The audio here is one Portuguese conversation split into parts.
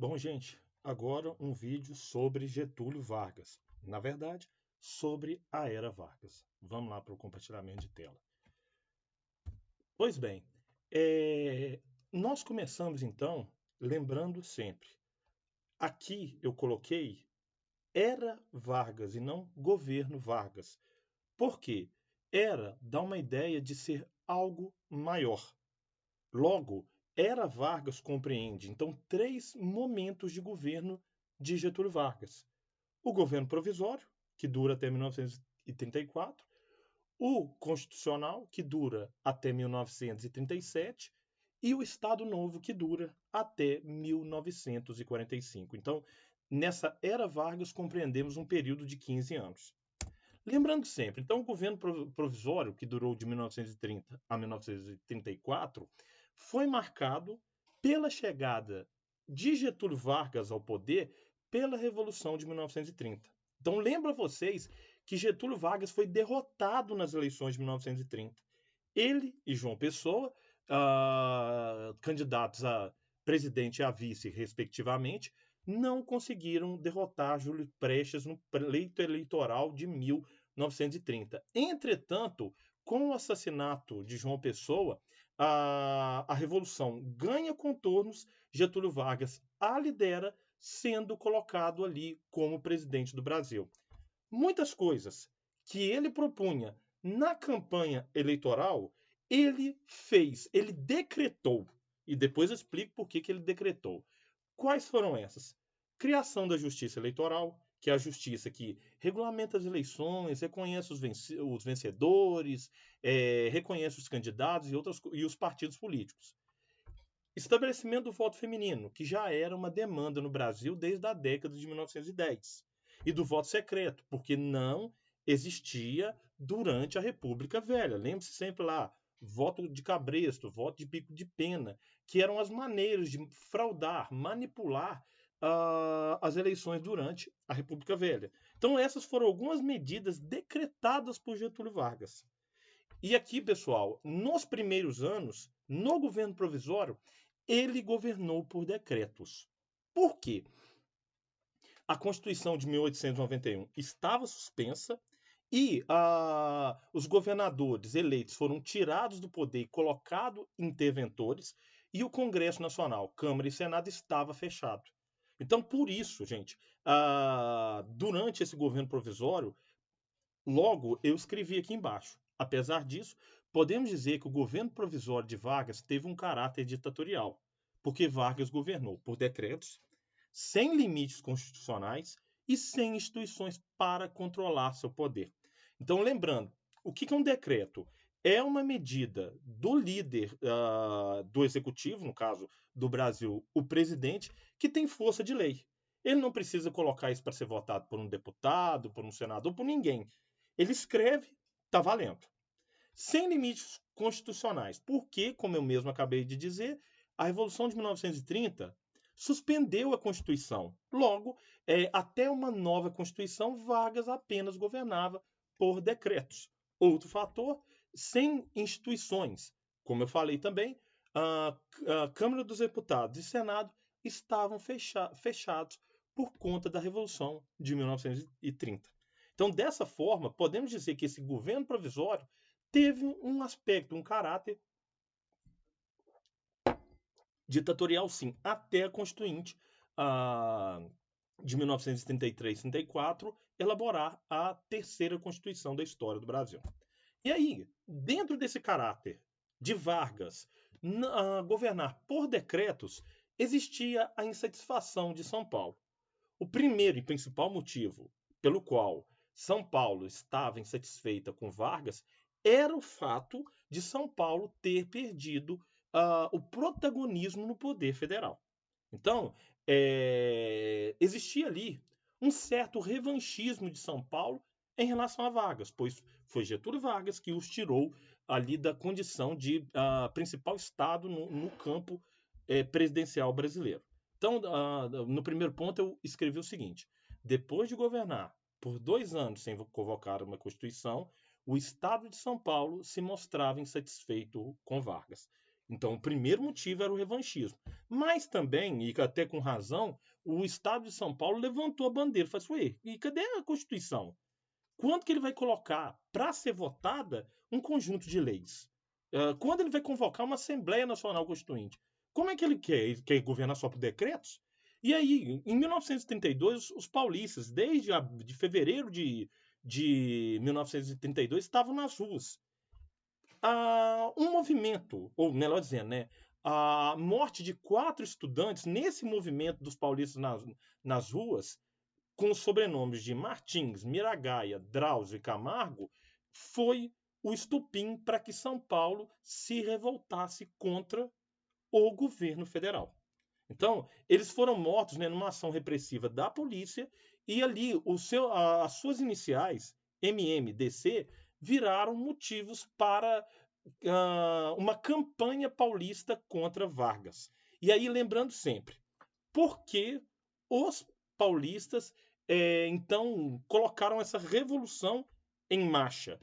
Bom, gente, agora um vídeo sobre Getúlio Vargas. Na verdade, sobre a Era Vargas. Vamos lá para o compartilhamento de tela. Pois bem, nós começamos então, lembrando sempre, aqui eu coloquei Era Vargas e não Governo Vargas. Por quê? Era dá uma ideia de ser algo maior. Logo, Era Vargas compreende, então, três momentos de governo de Getúlio Vargas. O governo provisório, que dura até 1934, o constitucional, que dura até 1937, e o Estado Novo, que dura até 1945. Então, nessa Era Vargas, compreendemos um período de 15 anos. Lembrando sempre, então, o governo provisório, que durou de 1930 a 1934, foi marcado pela chegada de Getúlio Vargas ao poder pela Revolução de 1930. Então, lembra vocês que Getúlio Vargas foi derrotado nas eleições de 1930. Ele e João Pessoa, candidatos a presidente e a vice, respectivamente, não conseguiram derrotar Júlio Prestes no pleito eleitoral de 1930. Entretanto, com o assassinato de João Pessoa, a Revolução ganha contornos, Getúlio Vargas a lidera, sendo colocado ali como presidente do Brasil. Muitas coisas que ele propunha na campanha eleitoral, ele fez, ele decretou. E depois eu explico por que ele decretou. Quais foram essas? Criação da Justiça Eleitoral, que é a justiça que regulamenta as eleições, reconhece os vencedores, reconhece os candidatos e os partidos políticos. Estabelecimento do voto feminino, que já era uma demanda no Brasil desde a década de 1910. E do voto secreto, porque não existia durante a República Velha. Lembre-se sempre lá, voto de cabresto, voto de pico de pena, que eram as maneiras de fraudar, manipular as eleições durante a República Velha. Então, essas foram algumas medidas decretadas por Getúlio Vargas. E aqui, pessoal, nos primeiros anos, no governo provisório, ele governou por decretos. Por quê? A Constituição de 1891 estava suspensa e os governadores eleitos foram tirados do poder e colocados interventores, e o Congresso Nacional, Câmara e Senado, estava fechado. Então, por isso, gente, durante esse governo provisório, logo eu escrevi aqui embaixo. Apesar disso, podemos dizer que o governo provisório de Vargas teve um caráter ditatorial, porque Vargas governou por decretos, sem limites constitucionais e sem instituições para controlar seu poder. Então, lembrando, o que é um decreto? É uma medida do líder do executivo, no caso do Brasil, o presidente, que tem força de lei. Ele não precisa colocar isso para ser votado por um deputado, por um senador, por ninguém. Ele escreve, está valendo. Sem limites constitucionais. Porque, como eu mesmo acabei de dizer, a Revolução de 1930 suspendeu a Constituição. Logo, até uma nova Constituição, Vargas apenas governava por decretos. Outro fator, sem instituições. Como eu falei também, a Câmara dos Deputados e Senado estavam fechados por conta da Revolução de 1930. Então, dessa forma, podemos dizer que esse governo provisório teve um aspecto, um caráter ditatorial, sim, até a Constituinte de 1933-34 elaborar a terceira Constituição da história do Brasil. E aí, dentro desse caráter de Vargas governar por decretos, existia a insatisfação de São Paulo. O primeiro e principal motivo pelo qual São Paulo estava insatisfeita com Vargas era o fato de São Paulo ter perdido o protagonismo no poder federal. Então, existia ali um certo revanchismo de São Paulo em relação a Vargas, pois foi Getúlio Vargas que os tirou ali da condição de principal estado no campo presidencial brasileiro. Então, no primeiro ponto, eu escrevi o seguinte: depois de governar por 2 anos sem convocar uma Constituição, o Estado de São Paulo se mostrava insatisfeito com Vargas. Então, o primeiro motivo era o revanchismo. Mas também, e até com razão, o Estado de São Paulo levantou a bandeira. Falou assim, ué, e cadê a Constituição? Quando que ele vai colocar para ser votada um conjunto de leis? Quando ele vai convocar uma Assembleia Nacional Constituinte? Como é que ele quer? Ele quer governar só por decretos? E aí, em 1932, os paulistas, desde de fevereiro de 1932, estavam nas ruas. Um movimento, ou melhor dizendo, né, a morte de 4 estudantes nesse movimento dos paulistas nas ruas, com os sobrenomes de Martins, Miragaia, Drauzio e Camargo, foi o estupim para que São Paulo se revoltasse contra o governo federal. Então, eles foram mortos, né, numa ação repressiva da polícia, e ali as suas iniciais, MMDC, viraram motivos para uma campanha paulista contra Vargas. E aí, lembrando sempre, por que os paulistas então colocaram essa revolução em marcha?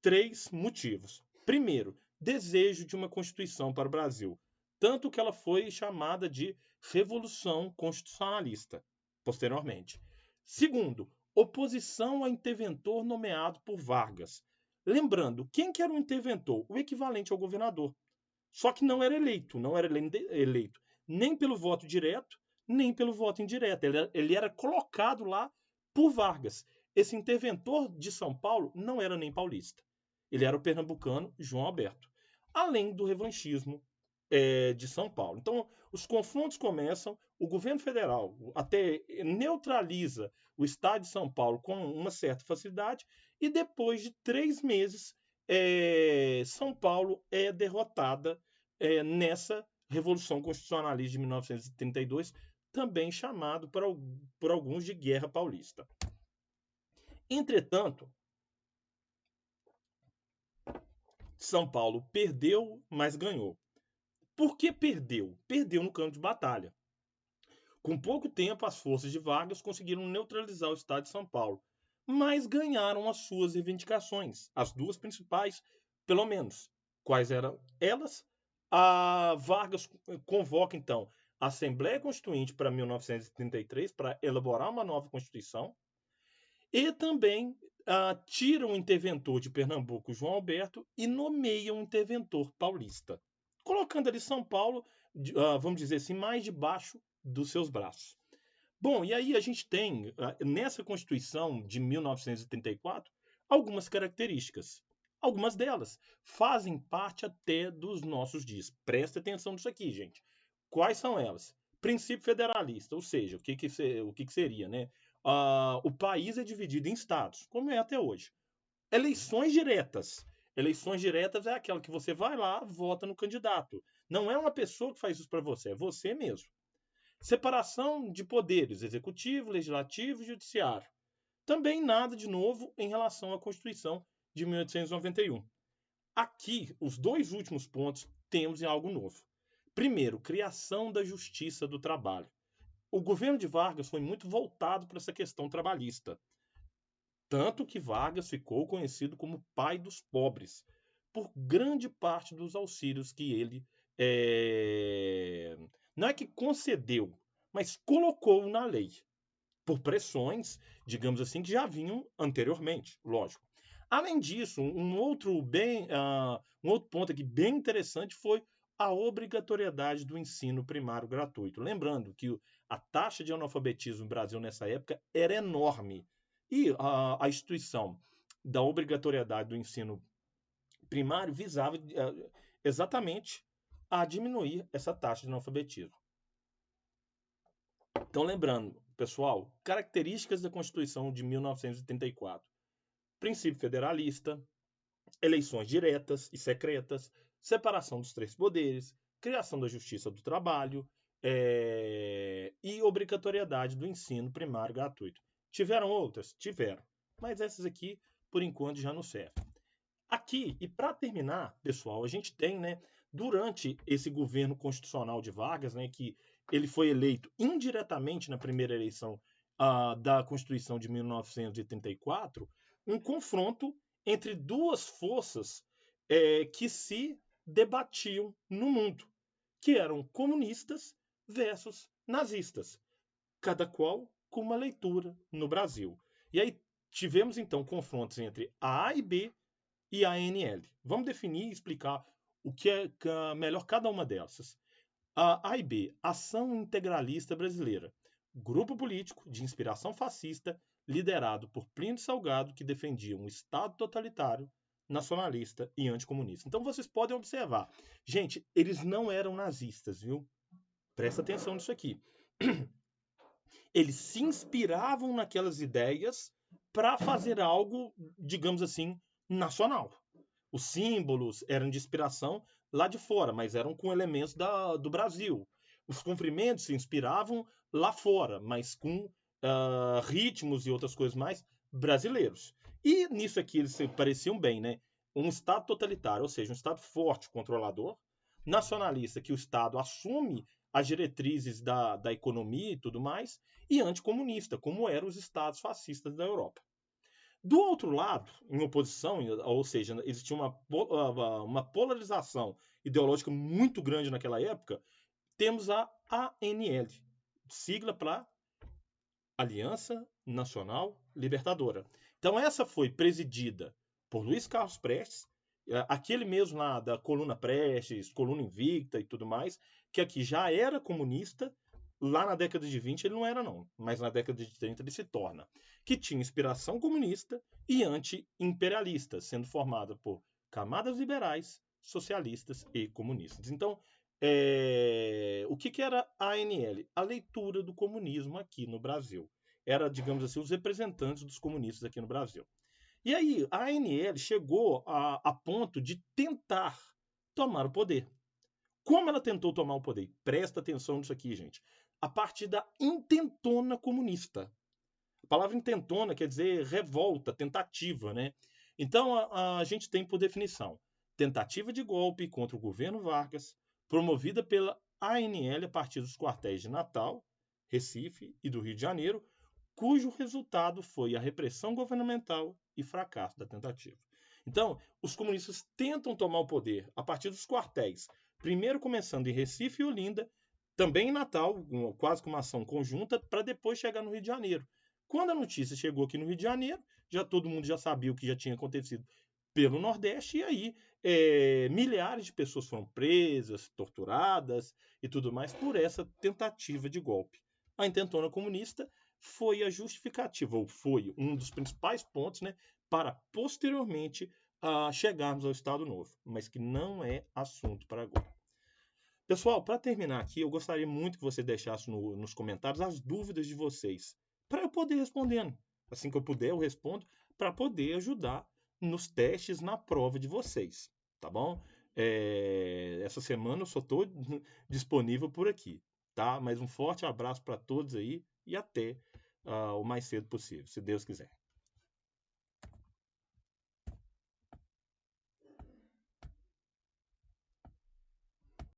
3 motivos. Primeiro, desejo de uma Constituição para o Brasil, tanto que ela foi chamada de Revolução Constitucionalista, posteriormente. Segundo, oposição ao interventor nomeado por Vargas. Lembrando, quem que era o interventor? O equivalente ao governador. Só que não era eleito, não era eleito nem pelo voto direto, nem pelo voto indireto. Ele era colocado lá por Vargas. Esse interventor de São Paulo não era nem paulista. Ele era o pernambucano João Alberto. Além do revanchismo de São Paulo. Então, os confrontos começam, o governo federal até neutraliza o estado de São Paulo com uma certa facilidade, e depois de 3 meses, São Paulo é derrotada nessa Revolução Constitucionalista de 1932, também chamado por alguns de Guerra Paulista. Entretanto, São Paulo perdeu, mas ganhou. Por que perdeu? Perdeu no campo de batalha. Com pouco tempo, as forças de Vargas conseguiram neutralizar o estado de São Paulo, mas ganharam as suas reivindicações, as duas principais, pelo menos. Quais eram elas? A Vargas convoca, então, a Assembleia Constituinte para 1933 para elaborar uma nova Constituição, e também tira o interventor de Pernambuco, João Alberto, e nomeia um interventor paulista, colocando ali São Paulo, vamos dizer assim, mais debaixo dos seus braços. Bom, e aí a gente tem, nessa Constituição de 1934, algumas características. Algumas delas fazem parte até dos nossos dias. Presta atenção nisso aqui, gente. Quais são elas? Princípio federalista, ou seja, o que seria, né? O país é dividido em estados, como é até hoje. Eleições diretas. Eleições diretas é aquela que você vai lá, vota no candidato. Não é uma pessoa que faz isso para você, é você mesmo. Separação de poderes, executivo, legislativo e judiciário. Também nada de novo em relação à Constituição de 1891. Aqui, os 2 últimos pontos, temos em algo novo. Primeiro, criação da Justiça do Trabalho. O governo de Vargas foi muito voltado para essa questão trabalhista. Tanto que Vargas ficou conhecido como pai dos pobres, por grande parte dos auxílios que ele não é que concedeu, mas colocou na lei, por pressões, digamos assim, que já vinham anteriormente, lógico. Além disso, um outro ponto aqui bem interessante foi a obrigatoriedade do ensino primário gratuito. Lembrando que a taxa de analfabetismo no Brasil nessa época era enorme. E a instituição da obrigatoriedade do ensino primário visava exatamente a diminuir essa taxa de analfabetismo. Então, lembrando, pessoal, características da Constituição de 1934. Princípio federalista, eleições diretas e secretas, separação dos 3 poderes, criação da Justiça do Trabalho e obrigatoriedade do ensino primário gratuito. Tiveram outras? Tiveram. Mas essas aqui, por enquanto, já não servem. Aqui, e para terminar, pessoal, a gente tem, né, durante esse governo constitucional de Vargas, né, que ele foi eleito indiretamente na primeira eleição da Constituição de 1934, um confronto entre 2 forças que se debatiam no mundo, que eram comunistas versus nazistas, cada qual com uma leitura no Brasil. E aí tivemos então confrontos entre a AIB e a ANL. Vamos definir e explicar o que é melhor cada uma dessas. A AIB, Ação Integralista Brasileira, grupo político de inspiração fascista liderado por Plínio Salgado, que defendia um Estado totalitário, nacionalista e anticomunista. Então vocês podem observar, gente, eles não eram nazistas, viu? Presta atenção nisso aqui. Eles se inspiravam naquelas ideias para fazer algo, digamos assim, nacional. Os símbolos eram de inspiração lá de fora, mas eram com elementos do Brasil. Os cumprimentos se inspiravam lá fora, mas com ritmos e outras coisas mais brasileiros. E nisso aqui eles se pareciam bem, né? Um Estado totalitário, ou seja, um Estado forte, controlador, nacionalista, que o Estado assume as diretrizes da economia e tudo mais, e anticomunista, como eram os Estados fascistas da Europa. Do outro lado, em oposição, ou seja, existia uma polarização ideológica muito grande naquela época, temos a ANL, sigla para Aliança Nacional Libertadora. Então essa foi presidida por Luiz Carlos Prestes, aquele mesmo lá da coluna Prestes, coluna Invicta e tudo mais, que aqui já era comunista. Lá na década de 20 ele não era não, mas na década de 30 ele se torna, que tinha inspiração comunista e anti-imperialista, sendo formada por camadas liberais, socialistas e comunistas. Então, o que era a ANL? A leitura do comunismo aqui no Brasil. Era, digamos assim, os representantes dos comunistas aqui no Brasil. E aí, a ANL chegou a ponto de tentar tomar o poder. Como ela tentou tomar o poder? Presta atenção nisso aqui, gente. A partir da intentona comunista. A palavra intentona quer dizer revolta, tentativa, né? Então a gente tem por definição tentativa de golpe contra o governo Vargas, promovida pela ANL a partir dos quartéis de Natal, Recife e do Rio de Janeiro, cujo resultado foi a repressão governamental e fracasso da tentativa. Então, os comunistas tentam tomar o poder a partir dos quartéis, primeiro começando em Recife e Olinda, também em Natal, quase com uma ação conjunta, para depois chegar no Rio de Janeiro. Quando a notícia chegou aqui no Rio de Janeiro, já todo mundo já sabia o que já tinha acontecido pelo Nordeste, e aí milhares de pessoas foram presas, torturadas e tudo mais por essa tentativa de golpe. A intentona comunista foi a justificativa, ou foi um dos principais pontos, né, para posteriormente chegarmos ao Estado Novo, mas que não é assunto para agora. Pessoal, para terminar aqui, eu gostaria muito que você deixasse nos comentários as dúvidas de vocês, para eu poder respondendo. Assim que eu puder, eu respondo, para poder ajudar nos testes na prova de vocês, tá bom? Essa semana eu só estou disponível por aqui, tá? Mas um forte abraço para todos aí e até o mais cedo possível, se Deus quiser.